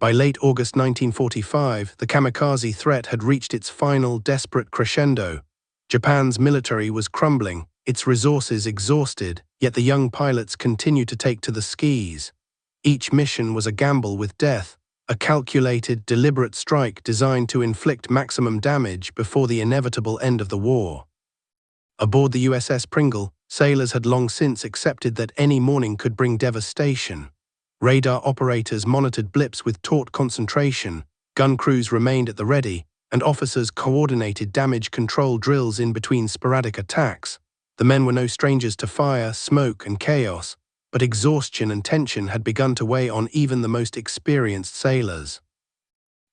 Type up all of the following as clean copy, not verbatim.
By late August 1945, the kamikaze threat had reached its final, desperate crescendo. Japan's military was crumbling, its resources exhausted, yet the young pilots continued to take to the skis. Each mission was a gamble with death, a calculated, deliberate strike designed to inflict maximum damage before the inevitable end of the war. Aboard the USS Pringle, sailors had long since accepted that any morning could bring devastation. Radar operators monitored blips with taut concentration, gun crews remained at the ready, and officers coordinated damage control drills in between sporadic attacks. The men were no strangers to fire, smoke, and chaos, but exhaustion and tension had begun to weigh on even the most experienced sailors.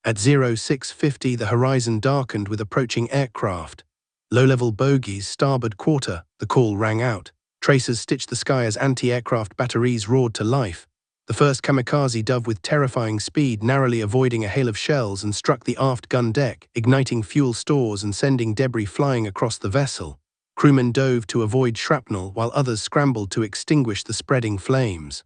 At 0650, the horizon darkened with approaching aircraft. Low-level bogies, starboard quarter, the call rang out. Tracers stitched the sky as anti-aircraft batteries roared to life. The first kamikaze dove with terrifying speed, narrowly avoiding a hail of shells, and struck the aft gun deck, igniting fuel stores and sending debris flying across the vessel. Crewmen dove to avoid shrapnel while others scrambled to extinguish the spreading flames.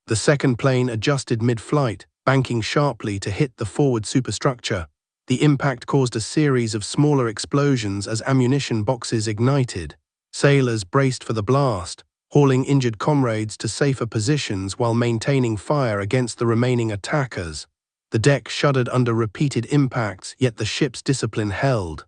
The second plane adjusted mid-flight, banking sharply to hit the forward superstructure. The impact caused a series of smaller explosions as ammunition boxes ignited. Sailors braced for the blast, hauling injured comrades to safer positions while maintaining fire against the remaining attackers. The deck shuddered under repeated impacts, yet the ship's discipline held.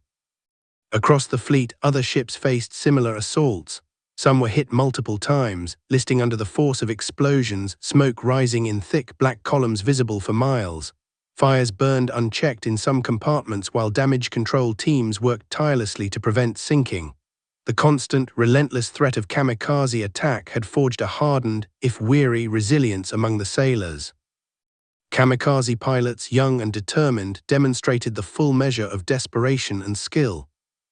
Across the fleet, other ships faced similar assaults. Some were hit multiple times, listing under the force of explosions, smoke rising in thick black columns visible for miles. Fires burned unchecked in some compartments while damage control teams worked tirelessly to prevent sinking. The constant, relentless threat of kamikaze attack had forged a hardened, if weary, resilience among the sailors. Kamikaze pilots, young and determined, demonstrated the full measure of desperation and skill.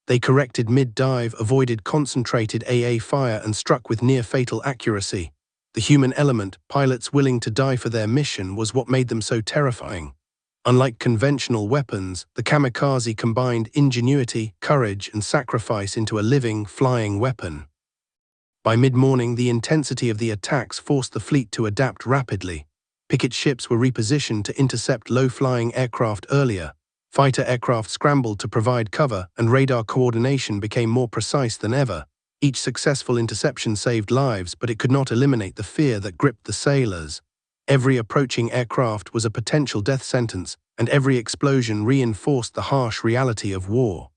They corrected mid-dive, avoided concentrated AA fire, and struck with near-fatal accuracy. The human element, pilots willing to die for their mission, was what made them so terrifying. Unlike conventional weapons, the kamikaze combined ingenuity, courage, and sacrifice into a living, flying weapon. By mid-morning, the intensity of the attacks forced the fleet to adapt rapidly. Picket ships were repositioned to intercept low-flying aircraft earlier. Fighter aircraft scrambled to provide cover, and radar coordination became more precise than ever. Each successful interception saved lives, but it could not eliminate the fear that gripped the sailors. Every approaching aircraft was a potential death sentence, and every explosion reinforced the harsh reality of war.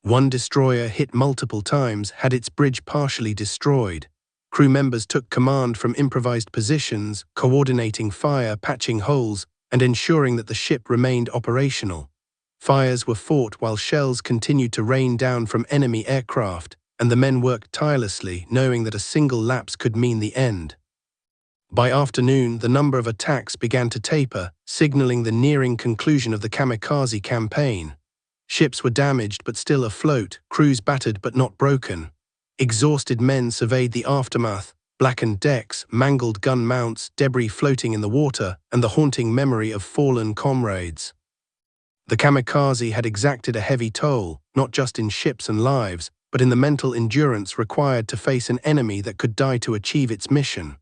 One destroyer, hit multiple times, had its bridge partially destroyed. Crew members took command from improvised positions, coordinating fire, patching holes, and ensuring that the ship remained operational. Fires were fought while shells continued to rain down from enemy aircraft, and the men worked tirelessly, knowing that a single lapse could mean the end. By afternoon, the number of attacks began to taper, signaling the nearing conclusion of the kamikaze campaign. Ships were damaged but still afloat, crews battered but not broken. Exhausted men surveyed the aftermath, blackened decks, mangled gun mounts, debris floating in the water, and the haunting memory of fallen comrades. The kamikaze had exacted a heavy toll, not just in ships and lives, but in the mental endurance required to face an enemy that could die to achieve its mission.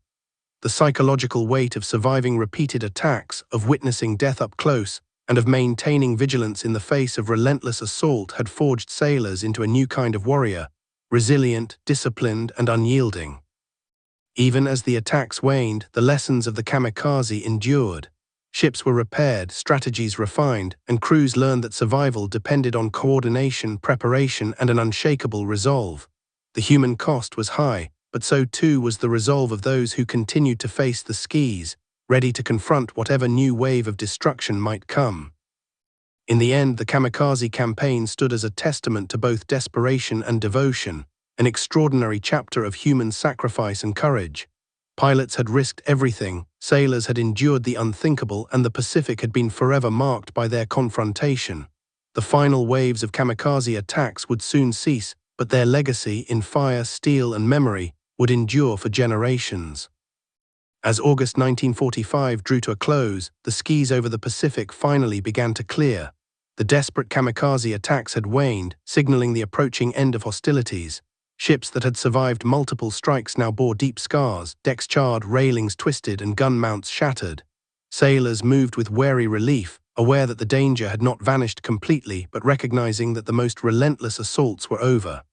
The psychological weight of surviving repeated attacks, of witnessing death up close, and of maintaining vigilance in the face of relentless assault had forged sailors into a new kind of warrior, resilient, disciplined, and unyielding. Even as the attacks waned, the lessons of the kamikaze endured. Ships were repaired, strategies refined, and crews learned that survival depended on coordination, preparation, and an unshakable resolve. The human cost was high, but so too was the resolve of those who continued to face the skis, ready to confront whatever new wave of destruction might come. In the end, the kamikaze campaign stood as a testament to both desperation and devotion, an extraordinary chapter of human sacrifice and courage. Pilots had risked everything, sailors had endured the unthinkable, and the Pacific had been forever marked by their confrontation. The final waves of kamikaze attacks would soon cease, but their legacy in fire, steel, and memory would endure for generations. As August 1945 drew to a close, the skis over the Pacific finally began to clear. The desperate kamikaze attacks had waned, signaling the approaching end of hostilities. Ships that had survived multiple strikes now bore deep scars, decks charred, railings twisted, and gun mounts shattered. Sailors moved with wary relief, aware that the danger had not vanished completely but recognizing that the most relentless assaults were over.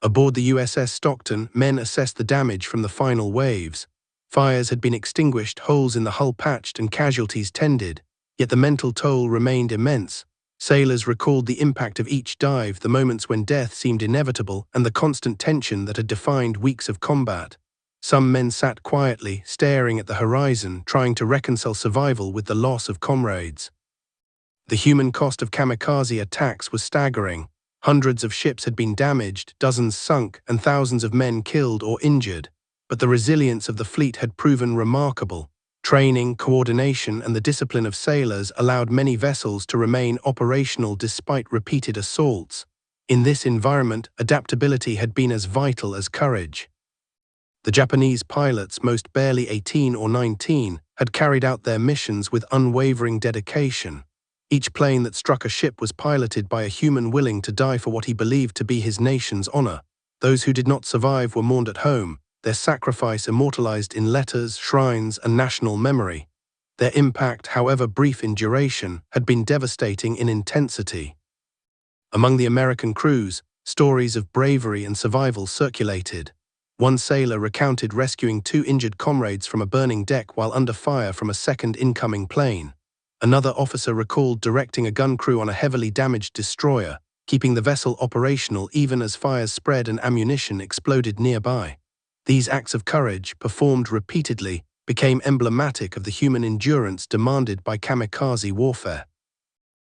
Aboard the USS Stockton, men assessed the damage from the final waves. Fires had been extinguished, holes in the hull patched, and casualties tended, yet the mental toll remained immense. Sailors recalled the impact of each dive, the moments when death seemed inevitable, and the constant tension that had defined weeks of combat. Some men sat quietly, staring at the horizon, trying to reconcile survival with the loss of comrades. The human cost of kamikaze attacks was staggering. Hundreds of ships had been damaged, dozens sunk, and thousands of men killed or injured. But the resilience of the fleet had proven remarkable. Training, coordination, and the discipline of sailors allowed many vessels to remain operational despite repeated assaults. In this environment, adaptability had been as vital as courage. The Japanese pilots, most barely 18 or 19, had carried out their missions with unwavering dedication. Each plane that struck a ship was piloted by a human willing to die for what he believed to be his nation's honor. Those who did not survive were mourned at home, their sacrifice immortalized in letters, shrines, and national memory. Their impact, however brief in duration, had been devastating in intensity. Among the American crews, stories of bravery and survival circulated. One sailor recounted rescuing 2 injured comrades from a burning deck while under fire from a second incoming plane. Another officer recalled directing a gun crew on a heavily damaged destroyer, keeping the vessel operational even as fires spread and ammunition exploded nearby. These acts of courage, performed repeatedly, became emblematic of the human endurance demanded by kamikaze warfare.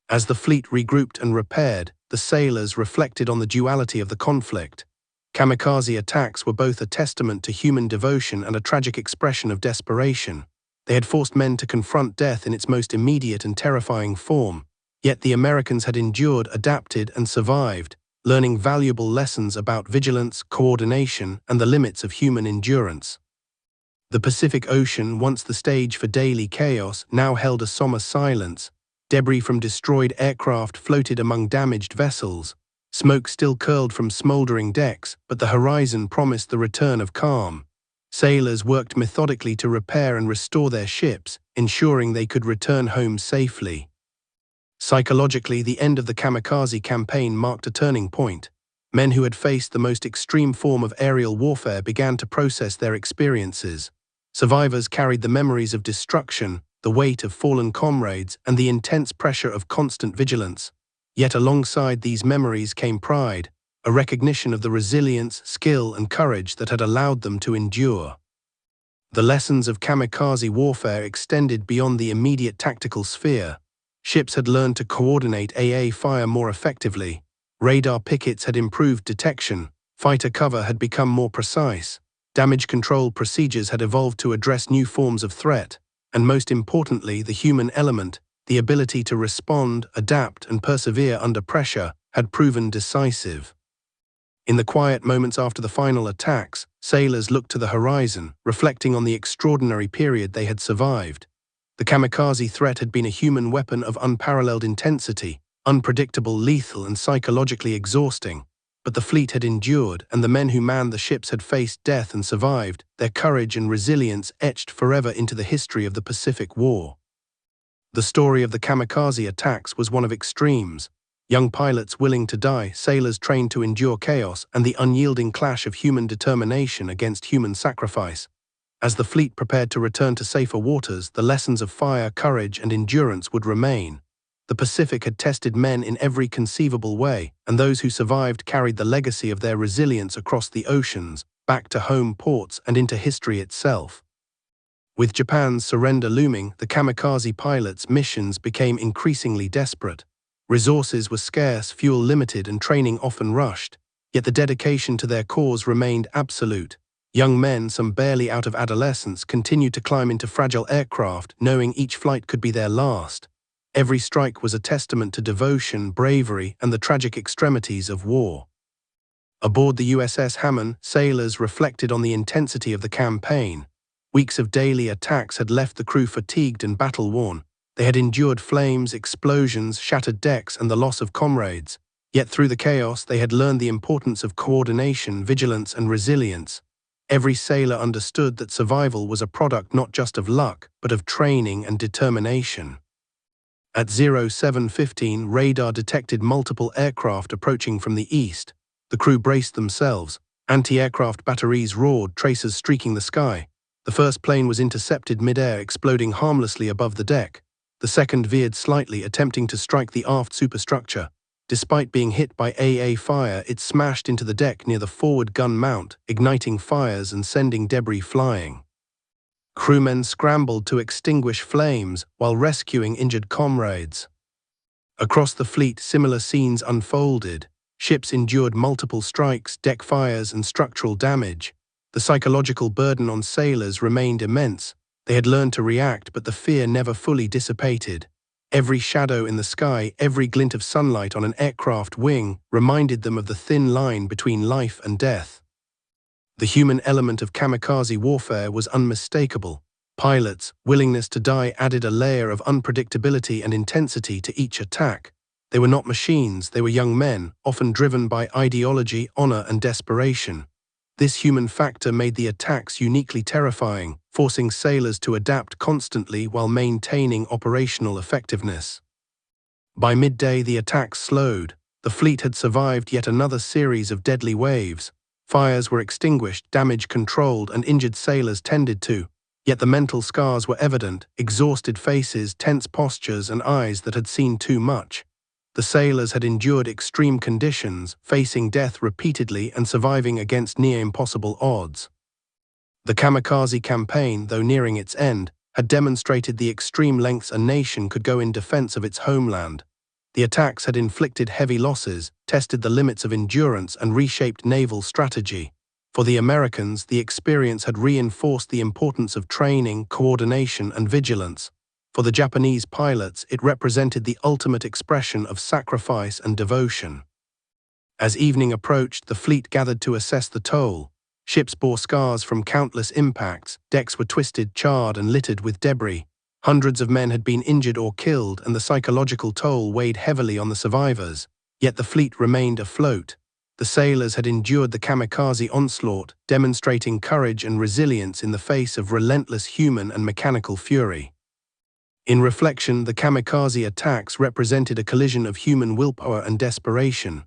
As the fleet regrouped and repaired, the sailors reflected on the duality of the conflict. Kamikaze attacks were both a testament to human devotion and a tragic expression of desperation. They had forced men to confront death in its most immediate and terrifying form, yet the Americans had endured, adapted, and survived, learning valuable lessons about vigilance, coordination, and the limits of human endurance. The Pacific Ocean, once the stage for daily chaos, now held a somber silence. Debris from destroyed aircraft floated among damaged vessels. Smoke still curled from smoldering decks, but the horizon promised the return of calm. Sailors worked methodically to repair and restore their ships, ensuring they could return home safely. Psychologically, the end of the kamikaze campaign marked a turning point. Men who had faced the most extreme form of aerial warfare began to process their experiences. Survivors carried the memories of destruction, the weight of fallen comrades, and the intense pressure of constant vigilance. Yet alongside these memories came pride, a recognition of the resilience, skill, and courage that had allowed them to endure. The lessons of kamikaze warfare extended beyond the immediate tactical sphere. Ships had learned to coordinate AA fire more effectively. Radar pickets had improved detection. Fighter cover had become more precise. Damage control procedures had evolved to address new forms of threat. And most importantly, the human element, the ability to respond, adapt, and persevere under pressure, had proven decisive. In the quiet moments after the final attacks, sailors looked to the horizon, reflecting on the extraordinary period they had survived. The kamikaze threat had been a human weapon of unparalleled intensity, unpredictable, lethal, and psychologically exhausting. But the fleet had endured, and the men who manned the ships had faced death and survived, their courage and resilience etched forever into the history of the Pacific War. The story of the kamikaze attacks was one of extremes. Young pilots willing to die, sailors trained to endure chaos, and the unyielding clash of human determination against human sacrifice. As the fleet prepared to return to safer waters, the lessons of fire, courage, and endurance would remain. The Pacific had tested men in every conceivable way, and those who survived carried the legacy of their resilience across the oceans, back to home ports and into history itself. With Japan's surrender looming, the kamikaze pilots' missions became increasingly desperate. Resources were scarce, fuel limited, and training often rushed, yet the dedication to their cause remained absolute. Young men, some barely out of adolescence, continued to climb into fragile aircraft, knowing each flight could be their last. Every strike was a testament to devotion, bravery, and the tragic extremities of war. Aboard the USS Hammond, sailors reflected on the intensity of the campaign. Weeks of daily attacks had left the crew fatigued and battle-worn. They had endured flames, explosions, shattered decks, and the loss of comrades. Yet through the chaos, they had learned the importance of coordination, vigilance, and resilience. Every sailor understood that survival was a product not just of luck, but of training and determination. At 07:15, radar detected multiple aircraft approaching from the east. The crew braced themselves. Anti-aircraft batteries roared, tracers streaking the sky. The first plane was intercepted mid-air, exploding harmlessly above the deck. The second veered slightly, attempting to strike the aft superstructure. Despite being hit by AA fire, it smashed into the deck near the forward gun mount, igniting fires and sending debris flying. Crewmen scrambled to extinguish flames while rescuing injured comrades. Across the fleet, similar scenes unfolded. Ships endured multiple strikes, deck fires, and structural damage. The psychological burden on sailors remained immense. They had learned to react, but the fear never fully dissipated. Every shadow in the sky, every glint of sunlight on an aircraft wing reminded them of the thin line between life and death. The human element of kamikaze warfare was unmistakable. Pilots' willingness to die added a layer of unpredictability and intensity to each attack. They were not machines, they were young men, often driven by ideology, honor, and desperation. This human factor made the attacks uniquely terrifying, forcing sailors to adapt constantly while maintaining operational effectiveness. By midday, the attacks slowed. The fleet had survived yet another series of deadly waves. Fires were extinguished, damage controlled, and injured sailors tended to. Yet the mental scars were evident: exhausted faces, tense postures, and eyes that had seen too much. The sailors had endured extreme conditions, facing death repeatedly and surviving against near-impossible odds. The kamikaze campaign, though nearing its end, had demonstrated the extreme lengths a nation could go in defense of its homeland. The attacks had inflicted heavy losses, tested the limits of endurance, and reshaped naval strategy. For the Americans, the experience had reinforced the importance of training, coordination, and vigilance. For the Japanese pilots, it represented the ultimate expression of sacrifice and devotion. As evening approached, the fleet gathered to assess the toll. Ships bore scars from countless impacts, decks were twisted, charred, and littered with debris. Hundreds of men had been injured or killed, and the psychological toll weighed heavily on the survivors. Yet the fleet remained afloat. The sailors had endured the kamikaze onslaught, demonstrating courage and resilience in the face of relentless human and mechanical fury. In reflection, the kamikaze attacks represented a collision of human willpower and desperation.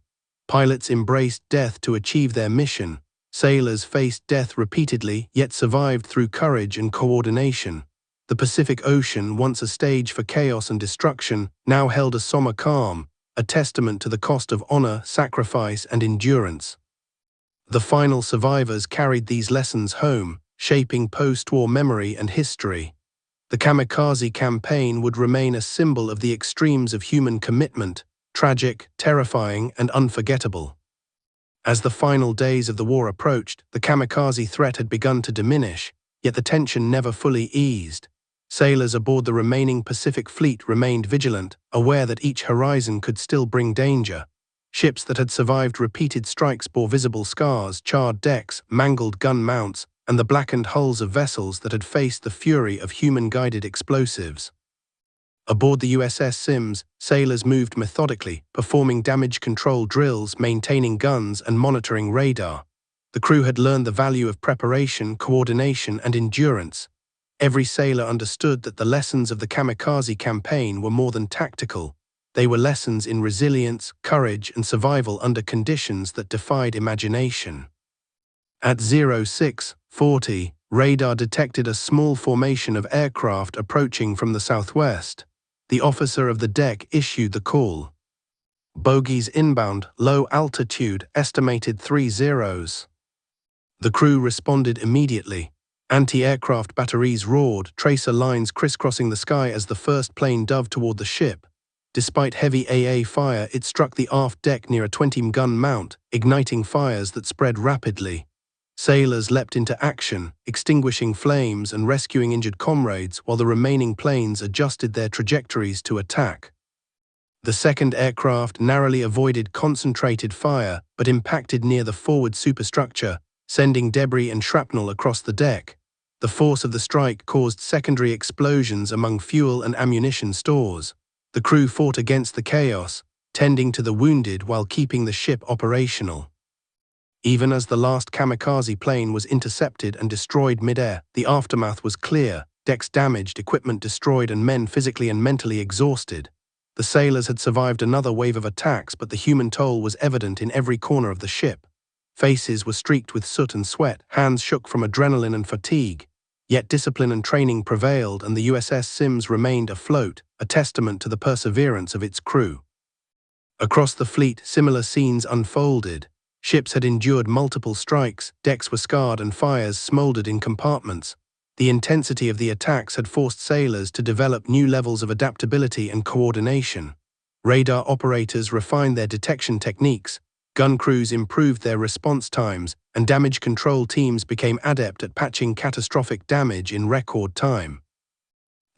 Pilots embraced death to achieve their mission. Sailors faced death repeatedly, yet survived through courage and coordination. The Pacific Ocean, once a stage for chaos and destruction, now held a somber calm, a testament to the cost of honor, sacrifice, and endurance. The final survivors carried these lessons home, shaping post-war memory and history. The kamikaze campaign would remain a symbol of the extremes of human commitment, tragic, terrifying, and unforgettable. As the final days of the war approached, the kamikaze threat had begun to diminish, yet the tension never fully eased. Sailors aboard the remaining Pacific Fleet remained vigilant, aware that each horizon could still bring danger. Ships that had survived repeated strikes bore visible scars, charred decks, mangled gun mounts, and the blackened hulls of vessels that had faced the fury of human-guided explosives. Aboard the USS Sims, sailors moved methodically, performing damage control drills, maintaining guns, and monitoring radar. The crew had learned the value of preparation, coordination, and endurance. Every sailor understood that the lessons of the kamikaze campaign were more than tactical. They were lessons in resilience, courage, and survival under conditions that defied imagination. At 06:40, radar detected a small formation of aircraft approaching from the southwest. The officer of the deck issued the call. Bogies inbound, low altitude, estimated 30. The crew responded immediately. Anti-aircraft batteries roared, tracer lines crisscrossing the sky as the first plane dove toward the ship. Despite heavy AA fire, it struck the aft deck near a 20-gun mount, igniting fires that spread rapidly. Sailors leapt into action, extinguishing flames and rescuing injured comrades while the remaining planes adjusted their trajectories to attack. The second aircraft narrowly avoided concentrated fire but impacted near the forward superstructure, sending debris and shrapnel across the deck. The force of the strike caused secondary explosions among fuel and ammunition stores. The crew fought against the chaos, tending to the wounded while keeping the ship operational. Even as the last kamikaze plane was intercepted and destroyed mid-air, the aftermath was clear: decks damaged, equipment destroyed, and men physically and mentally exhausted. The sailors had survived another wave of attacks, but the human toll was evident in every corner of the ship. Faces were streaked with soot and sweat, hands shook from adrenaline and fatigue. Yet discipline and training prevailed, and the USS Sims remained afloat, a testament to the perseverance of its crew. Across the fleet, similar scenes unfolded. Ships had endured multiple strikes, decks were scarred, and fires smoldered in compartments. The intensity of the attacks had forced sailors to develop new levels of adaptability and coordination. Radar operators refined their detection techniques, gun crews improved their response times, and damage control teams became adept at patching catastrophic damage in record time.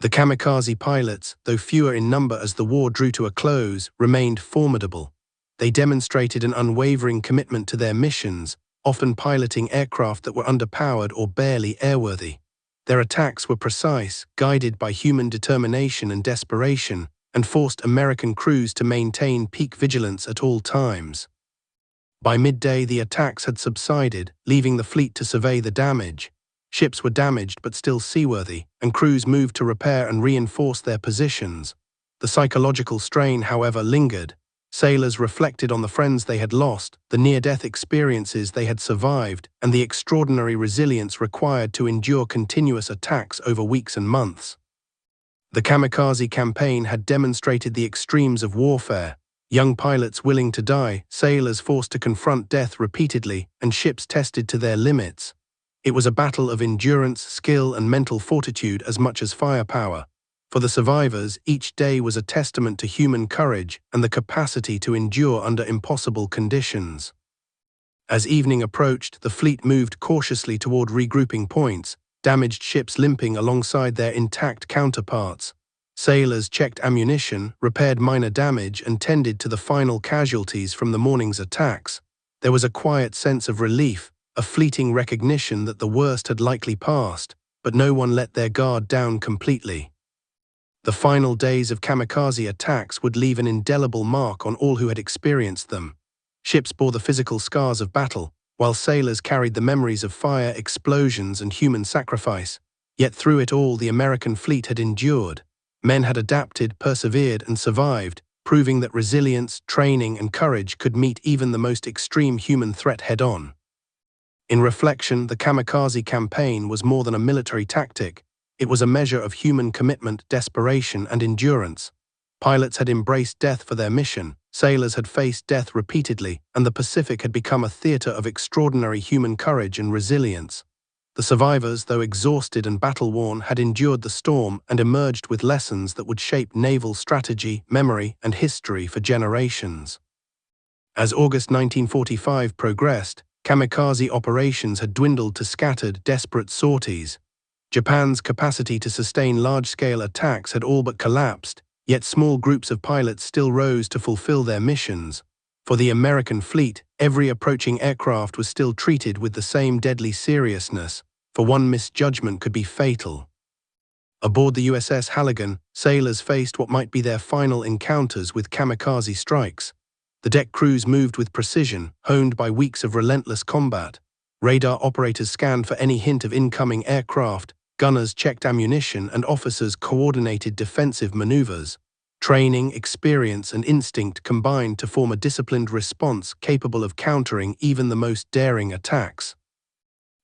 The kamikaze pilots, though fewer in number as the war drew to a close, remained formidable. They demonstrated an unwavering commitment to their missions, often piloting aircraft that were underpowered or barely airworthy. Their attacks were precise, guided by human determination and desperation, and forced American crews to maintain peak vigilance at all times. By midday, the attacks had subsided, leaving the fleet to survey the damage. Ships were damaged but still seaworthy, and crews moved to repair and reinforce their positions. The psychological strain, however, lingered. Sailors reflected on the friends they had lost, the near-death experiences they had survived, and the extraordinary resilience required to endure continuous attacks over weeks and months. The kamikaze campaign had demonstrated the extremes of warfare: young pilots willing to die, sailors forced to confront death repeatedly, and ships tested to their limits. It was a battle of endurance, skill, and mental fortitude as much as firepower. For the survivors, each day was a testament to human courage and the capacity to endure under impossible conditions. As evening approached, the fleet moved cautiously toward regrouping points, damaged ships limping alongside their intact counterparts. Sailors checked ammunition, repaired minor damage, and tended to the final casualties from the morning's attacks. There was a quiet sense of relief, a fleeting recognition that the worst had likely passed, but no one let their guard down completely. The final days of kamikaze attacks would leave an indelible mark on all who had experienced them. Ships bore the physical scars of battle, while sailors carried the memories of fire, explosions, and human sacrifice. Yet through it all, the American fleet had endured. Men had adapted, persevered, and survived, proving that resilience, training, and courage could meet even the most extreme human threat head-on. In reflection, the kamikaze campaign was more than a military tactic. It was a measure of human commitment, desperation, and endurance. Pilots had embraced death for their mission, sailors had faced death repeatedly, and the Pacific had become a theater of extraordinary human courage and resilience. The survivors, though exhausted and battle-worn, had endured the storm and emerged with lessons that would shape naval strategy, memory, and history for generations. As August 1945 progressed, kamikaze operations had dwindled to scattered, desperate sorties. Japan's capacity to sustain large-scale attacks had all but collapsed, yet small groups of pilots still rose to fulfill their missions. For the American fleet, every approaching aircraft was still treated with the same deadly seriousness, for one misjudgment could be fatal. Aboard the USS Halligan, sailors faced what might be their final encounters with kamikaze strikes. The deck crews moved with precision, honed by weeks of relentless combat. Radar operators scanned for any hint of incoming aircraft, gunners checked ammunition, and officers coordinated defensive maneuvers. Training, experience, and instinct combined to form a disciplined response capable of countering even the most daring attacks.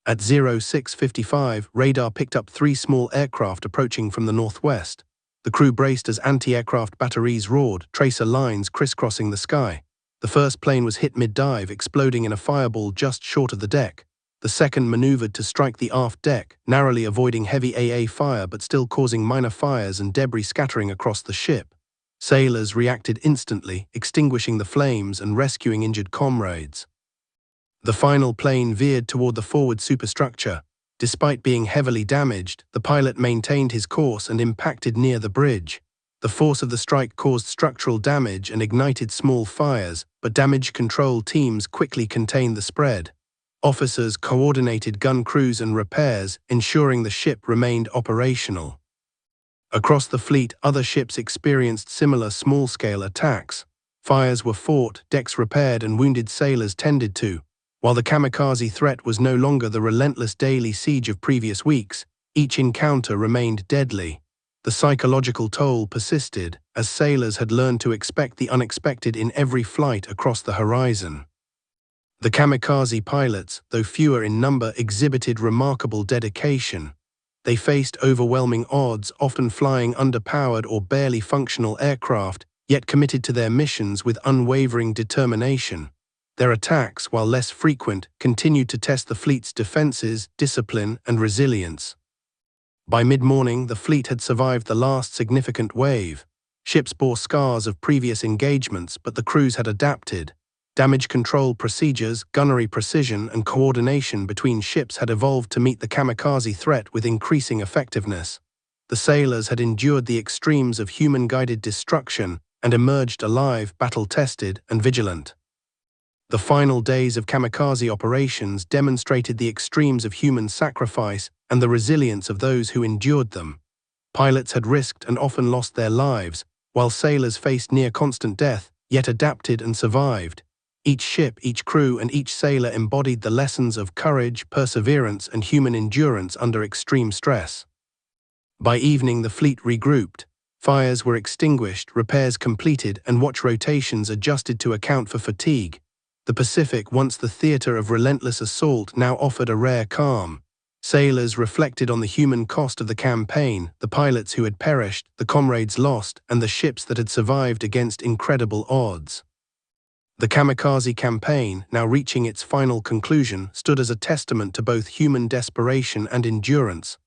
At 06:55, radar picked up 3 small aircraft approaching from the northwest. The crew braced as anti-aircraft batteries roared, tracer lines crisscrossing the sky. The first plane was hit mid-dive, exploding in a fireball just short of the deck. The second maneuvered to strike the aft deck, narrowly avoiding heavy AA fire but still causing minor fires and debris scattering across the ship. Sailors reacted instantly, extinguishing the flames and rescuing injured comrades. The final plane veered toward the forward superstructure. Despite being heavily damaged, the pilot maintained his course and impacted near the bridge. The force of the strike caused structural damage and ignited small fires, but damage control teams quickly contained the spread. Officers coordinated gun crews and repairs, ensuring the ship remained operational. Across the fleet, other ships experienced similar small-scale attacks. Fires were fought, decks repaired, and wounded sailors tended to. While the kamikaze threat was no longer the relentless daily siege of previous weeks, each encounter remained deadly. The psychological toll persisted, as sailors had learned to expect the unexpected in every flight across the horizon. The kamikaze pilots, though fewer in number, exhibited remarkable dedication. They faced overwhelming odds, often flying underpowered or barely functional aircraft, yet committed to their missions with unwavering determination. Their attacks, while less frequent, continued to test the fleet's defenses, discipline, and resilience. By mid-morning, the fleet had survived the last significant wave. Ships bore scars of previous engagements, but the crews had adapted. Damage control procedures, gunnery precision, and coordination between ships had evolved to meet the kamikaze threat with increasing effectiveness. The sailors had endured the extremes of human-guided destruction and emerged alive, battle-tested, and vigilant. The final days of kamikaze operations demonstrated the extremes of human sacrifice and the resilience of those who endured them. Pilots had risked and often lost their lives, while sailors faced near-constant death, yet adapted and survived. Each ship, each crew, and each sailor embodied the lessons of courage, perseverance, and human endurance under extreme stress. By evening, the fleet regrouped. Fires were extinguished, repairs completed, and watch rotations adjusted to account for fatigue. The Pacific, once the theater of relentless assault, now offered a rare calm. Sailors reflected on the human cost of the campaign, the pilots who had perished, the comrades lost, and the ships that had survived against incredible odds. The kamikaze campaign, now reaching its final conclusion, stood as a testament to both human desperation and endurance.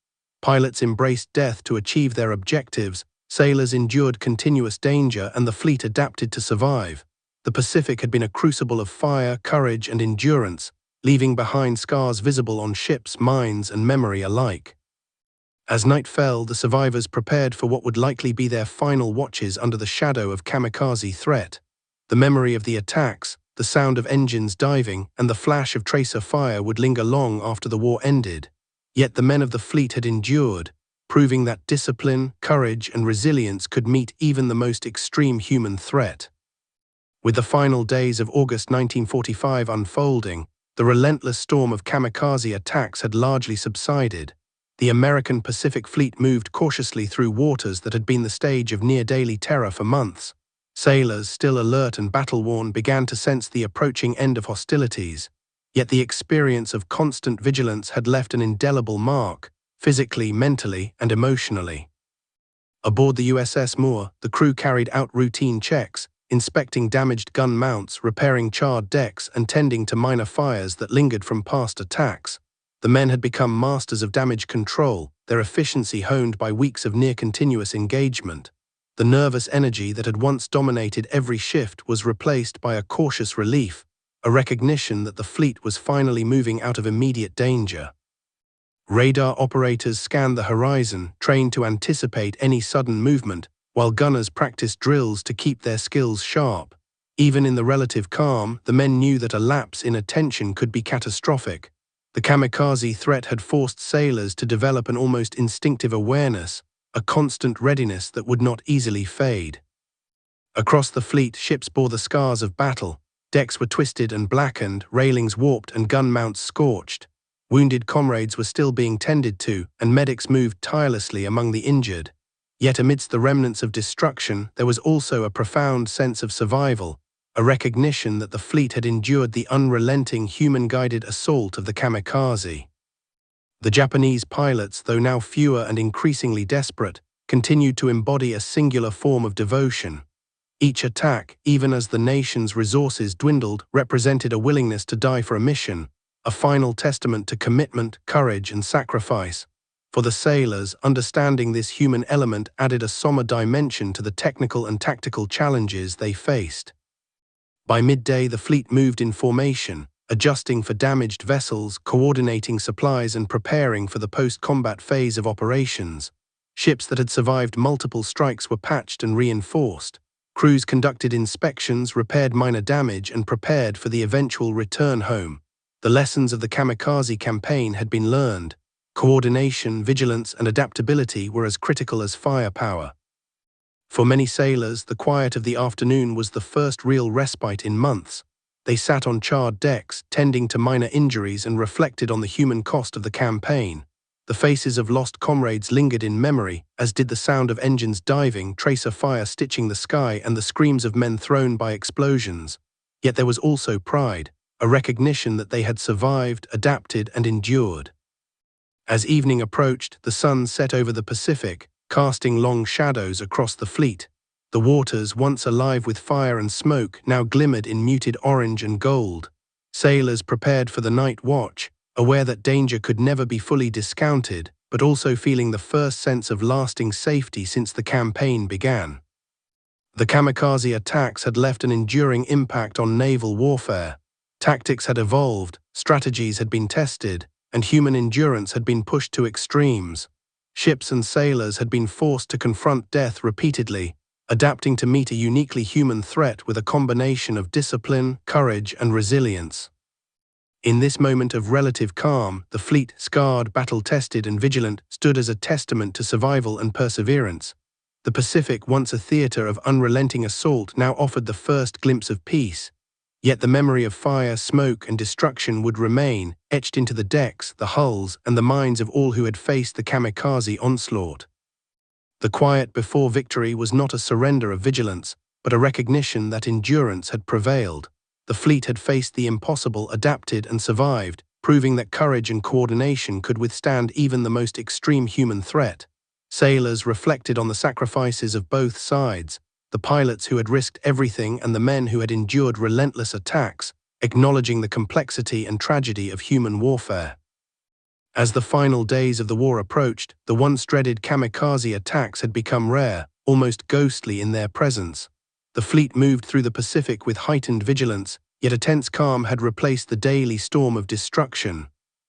Pilots embraced death to achieve their objectives, sailors endured continuous danger, and the fleet adapted to survive. The Pacific had been a crucible of fire, courage, and endurance, leaving behind scars visible on ships, minds, and memory alike. As night fell, the survivors prepared for what would likely be their final watches under the shadow of kamikaze threat. The memory of the attacks, the sound of engines diving, and the flash of tracer fire would linger long after the war ended. Yet the men of the fleet had endured, proving that discipline, courage, and resilience could meet even the most extreme human threat. With the final days of August 1945 unfolding, the relentless storm of kamikaze attacks had largely subsided. The American Pacific Fleet moved cautiously through waters that had been the stage of near-daily terror for months. Sailors, still alert and battle-worn, began to sense the approaching end of hostilities. Yet the experience of constant vigilance had left an indelible mark, physically, mentally, and emotionally. Aboard the USS Moore, the crew carried out routine checks, inspecting damaged gun mounts, repairing charred decks, and tending to minor fires that lingered from past attacks. The men had become masters of damage control, their efficiency honed by weeks of near-continuous engagement. The nervous energy that had once dominated every shift was replaced by a cautious relief, a recognition that the fleet was finally moving out of immediate danger. Radar operators scanned the horizon, trained to anticipate any sudden movement, while gunners practiced drills to keep their skills sharp. Even in the relative calm, the men knew that a lapse in attention could be catastrophic. The kamikaze threat had forced sailors to develop an almost instinctive awareness, a constant readiness that would not easily fade. Across the fleet, ships bore the scars of battle. Decks were twisted and blackened, railings warped, and gun mounts scorched. Wounded comrades were still being tended to, and medics moved tirelessly among the injured. Yet amidst the remnants of destruction, there was also a profound sense of survival, a recognition that the fleet had endured the unrelenting human-guided assault of the kamikaze. The Japanese pilots, though now fewer and increasingly desperate, continued to embody a singular form of devotion. Each attack, even as the nation's resources dwindled, represented a willingness to die for a mission, a final testament to commitment, courage, and sacrifice. For the sailors, understanding this human element added a somber dimension to the technical and tactical challenges they faced. By midday, the fleet moved in formation, adjusting for damaged vessels, coordinating supplies, and preparing for the post-combat phase of operations. Ships that had survived multiple strikes were patched and reinforced. Crews conducted inspections, repaired minor damage, and prepared for the eventual return home. The lessons of the kamikaze campaign had been learned. Coordination, vigilance, and adaptability were as critical as firepower. For many sailors, the quiet of the afternoon was the first real respite in months. They sat on charred decks, tending to minor injuries, and reflected on the human cost of the campaign. The faces of lost comrades lingered in memory, as did the sound of engines diving, tracer fire stitching the sky, and the screams of men thrown by explosions. Yet there was also pride, a recognition that they had survived, adapted, and endured. As evening approached, the sun set over the Pacific, casting long shadows across the fleet. The waters, once alive with fire and smoke, now glimmered in muted orange and gold. Sailors prepared for the night watch, aware that danger could never be fully discounted, but also feeling the first sense of lasting safety since the campaign began. The kamikaze attacks had left an enduring impact on naval warfare. Tactics had evolved, strategies had been tested, and human endurance had been pushed to extremes. Ships and sailors had been forced to confront death repeatedly, adapting to meet a uniquely human threat with a combination of discipline, courage, and resilience. In this moment of relative calm, the fleet, scarred, battle-tested, and vigilant, stood as a testament to survival and perseverance. The Pacific, once a theater of unrelenting assault, now offered the first glimpse of peace. Yet the memory of fire, smoke, and destruction would remain, etched into the decks, the hulls, and the minds of all who had faced the kamikaze onslaught. The quiet before victory was not a surrender of vigilance, but a recognition that endurance had prevailed. The fleet had faced the impossible, adapted, and survived, proving that courage and coordination could withstand even the most extreme human threat. Sailors reflected on the sacrifices of both sides, the pilots who had risked everything and the men who had endured relentless attacks, acknowledging the complexity and tragedy of human warfare. As the final days of the war approached, the once dreaded kamikaze attacks had become rare, almost ghostly in their presence. The fleet moved through the Pacific with heightened vigilance, yet a tense calm had replaced the daily storm of destruction.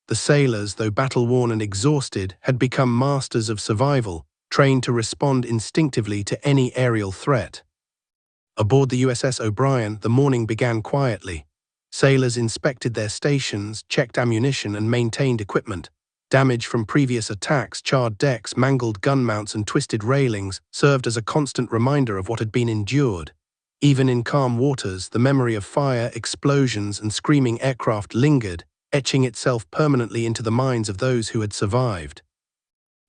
The sailors, though battle-worn and exhausted, had become masters of survival, trained to respond instinctively to any aerial threat. Aboard the USS O'Brien, the morning began quietly. Sailors inspected their stations, checked ammunition, and maintained equipment. Damage from previous attacks, charred decks, mangled gun mounts, and twisted railings served as a constant reminder of what had been endured. Even in calm waters, the memory of fire, explosions, and screaming aircraft lingered, etching itself permanently into the minds of those who had survived.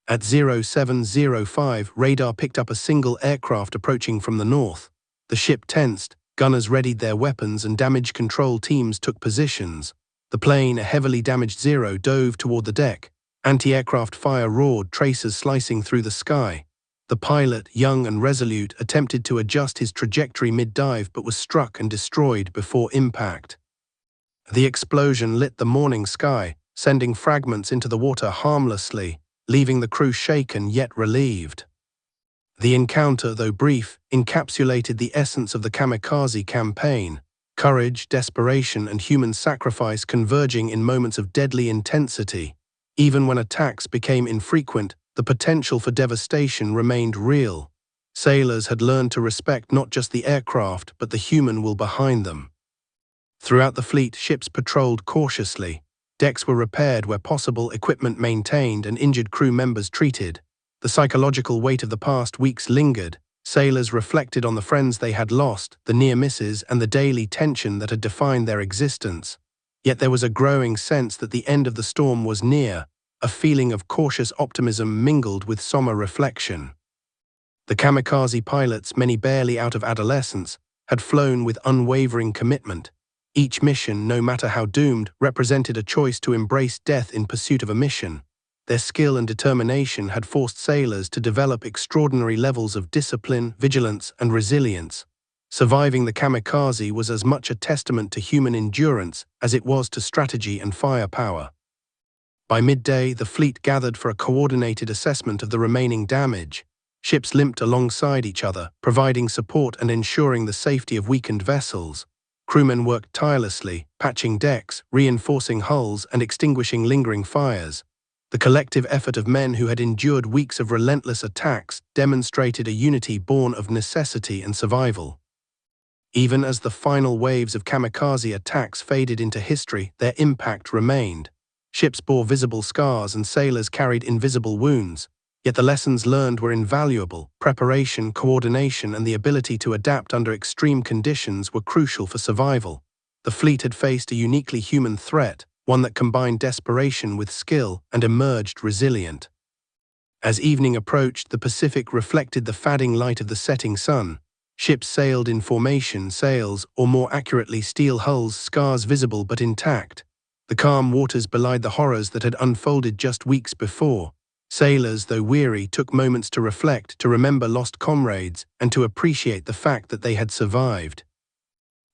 At 0705, radar picked up a single aircraft approaching from the north. The ship tensed, gunners readied their weapons, and damage control teams took positions. The plane, a heavily damaged Zero, dove toward the deck. Anti-aircraft fire roared, tracers slicing through the sky. The pilot, young and resolute, attempted to adjust his trajectory mid-dive but was struck and destroyed before impact. The explosion lit the morning sky, sending fragments into the water harmlessly, leaving the crew shaken yet relieved. The encounter, though brief, encapsulated the essence of the kamikaze campaign: courage, desperation, and human sacrifice converging in moments of deadly intensity. Even when attacks became infrequent, the potential for devastation remained real. Sailors had learned to respect not just the aircraft, but the human will behind them. Throughout the fleet, ships patrolled cautiously. Decks were repaired where possible, equipment maintained, and injured crew members treated. The psychological weight of the past weeks lingered. Sailors reflected on the friends they had lost, the near misses, and the daily tension that had defined their existence. Yet there was a growing sense that the end of the storm was near, a feeling of cautious optimism mingled with somber reflection. The kamikaze pilots, many barely out of adolescence, had flown with unwavering commitment. Each mission, no matter how doomed, represented a choice to embrace death in pursuit of a mission. Their skill and determination had forced sailors to develop extraordinary levels of discipline, vigilance, and resilience. Surviving the kamikaze was as much a testament to human endurance as it was to strategy and firepower. By midday, the fleet gathered for a coordinated assessment of the remaining damage. Ships limped alongside each other, providing support and ensuring the safety of weakened vessels. Crewmen worked tirelessly, patching decks, reinforcing hulls, and extinguishing lingering fires. The collective effort of men who had endured weeks of relentless attacks demonstrated a unity born of necessity and survival. Even as the final waves of kamikaze attacks faded into history, their impact remained. Ships bore visible scars and sailors carried invisible wounds, yet the lessons learned were invaluable. Preparation, coordination, and the ability to adapt under extreme conditions were crucial for survival. The fleet had faced a uniquely human threat, one that combined desperation with skill and emerged resilient. As evening approached, the Pacific reflected the fading light of the setting sun. Ships sailed in formation, sails, or more accurately steel hulls, scars visible but intact. The calm waters belied the horrors that had unfolded just weeks before. Sailors, though weary, took moments to reflect, to remember lost comrades, and to appreciate the fact that they had survived.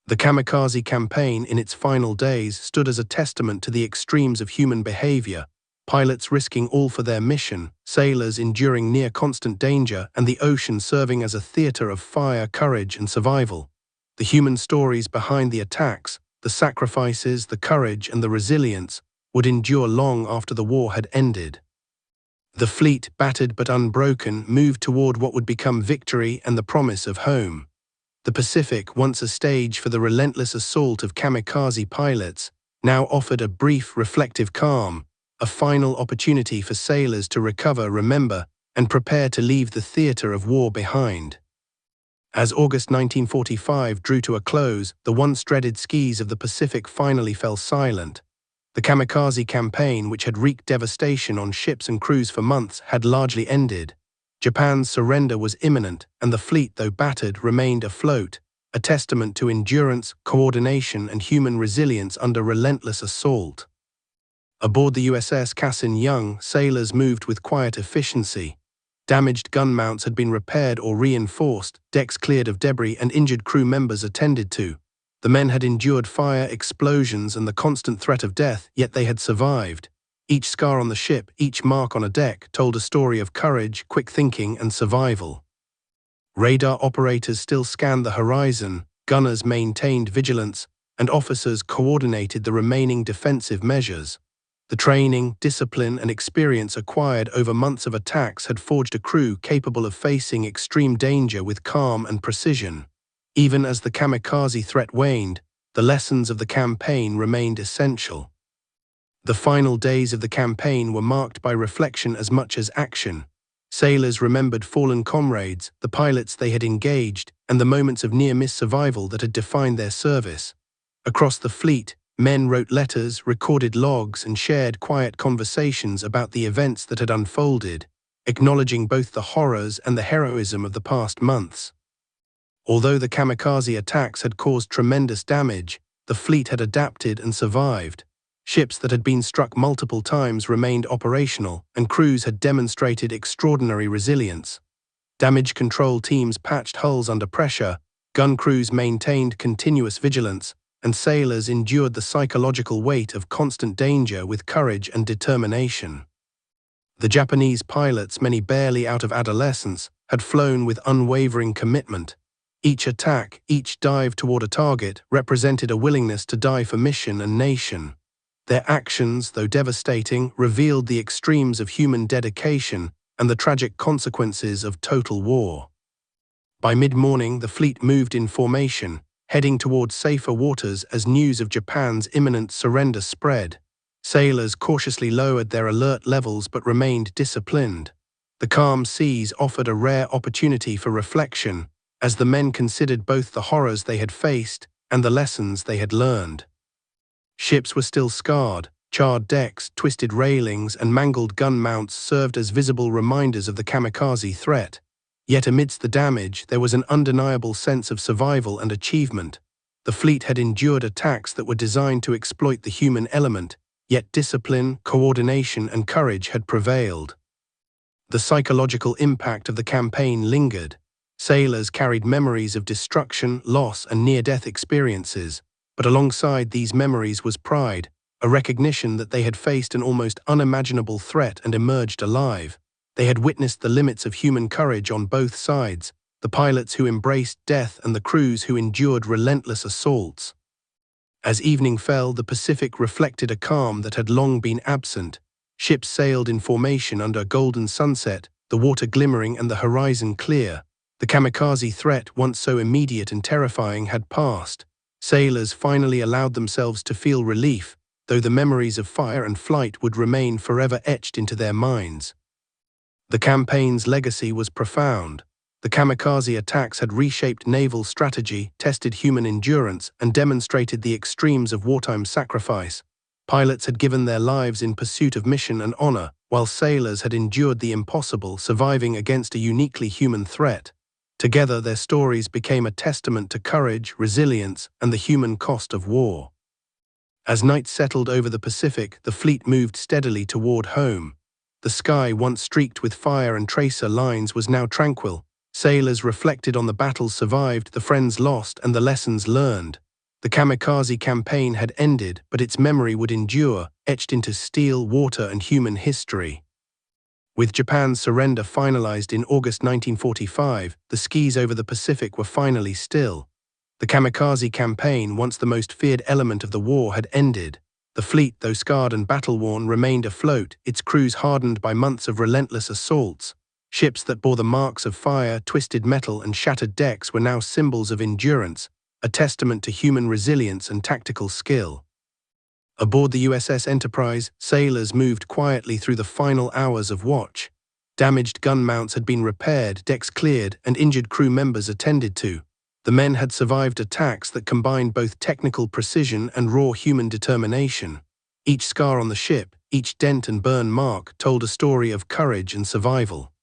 The Kamikaze campaign, in its final days, stood as a testament to the extremes of human behavior. Pilots risking all for their mission, sailors enduring near-constant danger, and the ocean serving as a theater of fire, courage, and survival. The human stories behind the attacks, the sacrifices, the courage, and the resilience, would endure long after the war had ended. The fleet, battered but unbroken, moved toward what would become victory and the promise of home. The Pacific, once a stage for the relentless assault of kamikaze pilots, now offered a brief, reflective calm, a final opportunity for sailors to recover, remember, and prepare to leave the theater of war behind. As August 1945 drew to a close, the once dreaded skies of the Pacific finally fell silent. The Kamikaze campaign, which had wreaked devastation on ships and crews for months, had largely ended. Japan's surrender was imminent, and the fleet, though battered, remained afloat, a testament to endurance, coordination, and human resilience under relentless assault. Aboard the USS Cassin Young, sailors moved with quiet efficiency. Damaged gun mounts had been repaired or reinforced, decks cleared of debris, and injured crew members attended to. The men had endured fire, explosions, and the constant threat of death, yet they had survived. Each scar on the ship, each mark on a deck, told a story of courage, quick thinking, and survival. Radar operators still scanned the horizon, gunners maintained vigilance, and officers coordinated the remaining defensive measures. The training, discipline, and experience acquired over months of attacks had forged a crew capable of facing extreme danger with calm and precision. Even as the kamikaze threat waned, the lessons of the campaign remained essential. The final days of the campaign were marked by reflection as much as action. Sailors remembered fallen comrades, the pilots they had engaged, and the moments of near-miss survival that had defined their service. Across the fleet, men wrote letters, recorded logs, and shared quiet conversations about the events that had unfolded, acknowledging both the horrors and the heroism of the past months. Although the kamikaze attacks had caused tremendous damage, the fleet had adapted and survived. Ships that had been struck multiple times remained operational, and crews had demonstrated extraordinary resilience. Damage control teams patched hulls under pressure, gun crews maintained continuous vigilance, and sailors endured the psychological weight of constant danger with courage and determination. The Japanese pilots, many barely out of adolescence, had flown with unwavering commitment. Each attack, each dive toward a target, represented a willingness to die for mission and nation. Their actions, though devastating, revealed the extremes of human dedication and the tragic consequences of total war. By mid-morning, the fleet moved in formation, heading towards safer waters as news of Japan's imminent surrender spread. Sailors cautiously lowered their alert levels but remained disciplined. The calm seas offered a rare opportunity for reflection, as the men considered both the horrors they had faced and the lessons they had learned. Ships were still scarred. Charred decks, twisted railings, and mangled gun mounts served as visible reminders of the kamikaze threat. Yet amidst the damage, there was an undeniable sense of survival and achievement. The fleet had endured attacks that were designed to exploit the human element, yet discipline, coordination, and courage had prevailed. The psychological impact of the campaign lingered. Sailors carried memories of destruction, loss, and near-death experiences, but alongside these memories was pride, a recognition that they had faced an almost unimaginable threat and emerged alive. They had witnessed the limits of human courage on both sides, the pilots who embraced death and the crews who endured relentless assaults. As evening fell, the Pacific reflected a calm that had long been absent. Ships sailed in formation under a golden sunset, the water glimmering and the horizon clear. The kamikaze threat, once so immediate and terrifying, had passed. Sailors finally allowed themselves to feel relief, though the memories of fire and flight would remain forever etched into their minds. The campaign's legacy was profound. The kamikaze attacks had reshaped naval strategy, tested human endurance, and demonstrated the extremes of wartime sacrifice. Pilots had given their lives in pursuit of mission and honor, while sailors had endured the impossible, surviving against a uniquely human threat. Together, their stories became a testament to courage, resilience, and the human cost of war. As night settled over the Pacific, the fleet moved steadily toward home. The sky, once streaked with fire and tracer lines, was now tranquil. Sailors reflected on the battles survived, the friends lost, and the lessons learned. The kamikaze campaign had ended, but its memory would endure, etched into steel, water, and human history. With Japan's surrender finalized in August 1945, the skies over the Pacific were finally still. The kamikaze campaign, once the most feared element of the war, had ended. The fleet, though scarred and battle-worn, remained afloat, its crews hardened by months of relentless assaults. Ships that bore the marks of fire, twisted metal, and shattered decks were now symbols of endurance, a testament to human resilience and tactical skill. Aboard the USS Enterprise, sailors moved quietly through the final hours of watch. Damaged gun mounts had been repaired, decks cleared, and injured crew members attended to. The men had survived attacks that combined both technical precision and raw human determination. Each scar on the ship, each dent and burn mark, told a story of courage and survival.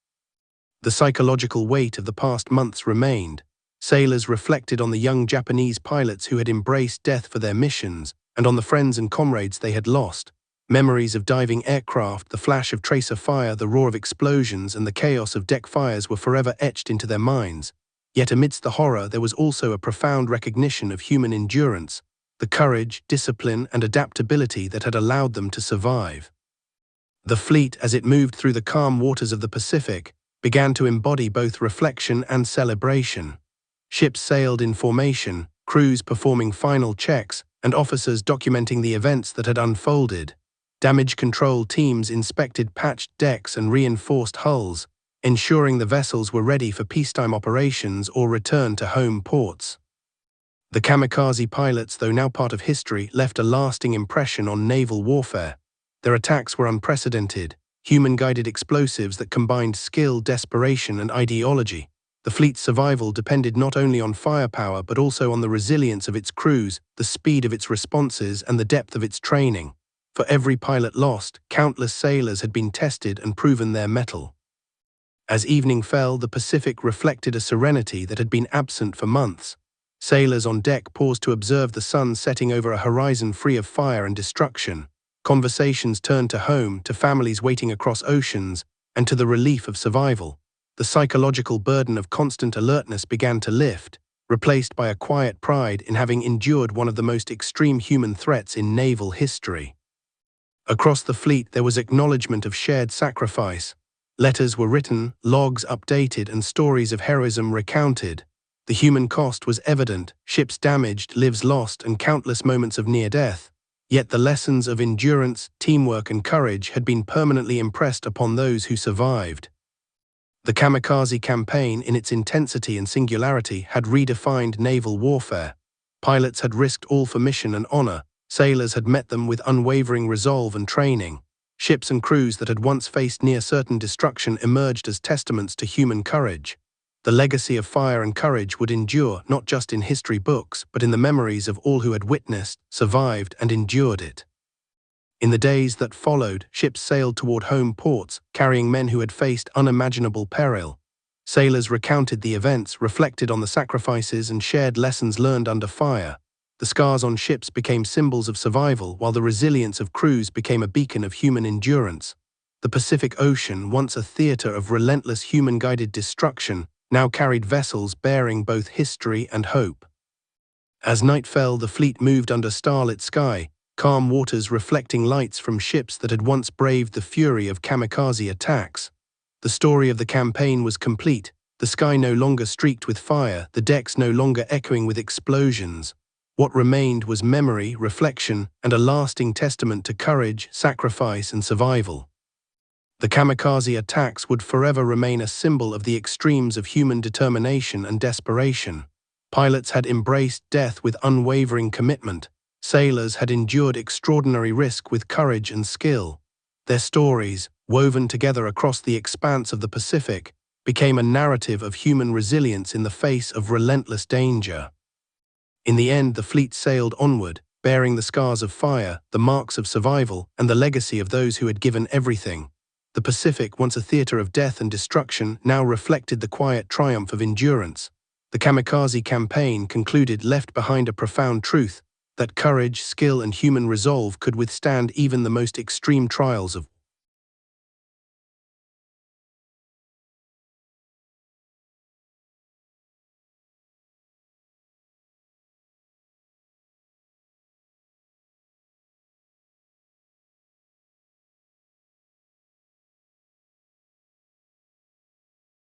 The psychological weight of the past months remained. Sailors reflected on the young Japanese pilots who had embraced death for their missions, and on the friends and comrades they had lost. Memories of diving aircraft, the flash of tracer fire, the roar of explosions, and the chaos of deck fires were forever etched into their minds. Yet amidst the horror, there was also a profound recognition of human endurance, the courage, discipline, and adaptability that had allowed them to survive. The fleet, as it moved through the calm waters of the Pacific, began to embody both reflection and celebration. Ships sailed in formation, crews performing final checks, and officers documenting the events that had unfolded. Damage control teams inspected patched decks and reinforced hulls, ensuring the vessels were ready for peacetime operations or return to home ports. The kamikaze pilots, though now part of history, left a lasting impression on naval warfare. Their attacks were unprecedented, human-guided explosives that combined skill, desperation, and ideology. The fleet's survival depended not only on firepower but also on the resilience of its crews, the speed of its responses, and the depth of its training. For every pilot lost, countless sailors had been tested and proven their mettle. As evening fell, the Pacific reflected a serenity that had been absent for months. Sailors on deck paused to observe the sun setting over a horizon free of fire and destruction. Conversations turned to home, to families waiting across oceans, and to the relief of survival. The psychological burden of constant alertness began to lift, replaced by a quiet pride in having endured one of the most extreme human threats in naval history. Across the fleet, there was acknowledgement of shared sacrifice. Letters were written, logs updated, and stories of heroism recounted. The human cost was evident: ships damaged, lives lost, and countless moments of near death. Yet the lessons of endurance, teamwork, and courage had been permanently impressed upon those who survived. The kamikaze campaign, in its intensity and singularity, had redefined naval warfare. Pilots had risked all for mission and honor. Sailors had met them with unwavering resolve and training. Ships and crews that had once faced near-certain destruction emerged as testaments to human courage. The legacy of fire and courage would endure not just in history books, but in the memories of all who had witnessed, survived, and endured it. In the days that followed, ships sailed toward home ports, carrying men who had faced unimaginable peril. Sailors recounted the events, reflected on the sacrifices, and shared lessons learned under fire. The scars on ships became symbols of survival, while the resilience of crews became a beacon of human endurance. The Pacific Ocean, once a theater of relentless human-guided destruction, now carried vessels bearing both history and hope. As night fell, the fleet moved under starlit sky, calm waters reflecting lights from ships that had once braved the fury of kamikaze attacks. The story of the campaign was complete, the sky no longer streaked with fire, the decks no longer echoing with explosions. What remained was memory, reflection, and a lasting testament to courage, sacrifice, and survival. The kamikaze attacks would forever remain a symbol of the extremes of human determination and desperation. Pilots had embraced death with unwavering commitment. Sailors had endured extraordinary risk with courage and skill. Their stories, woven together across the expanse of the Pacific, became a narrative of human resilience in the face of relentless danger. In the end, the fleet sailed onward, bearing the scars of fire, the marks of survival, and the legacy of those who had given everything. The Pacific, once a theater of death and destruction, now reflected the quiet triumph of endurance. The Kamikaze campaign concluded left behind a profound truth, that courage, skill, and human resolve could withstand even the most extreme trials of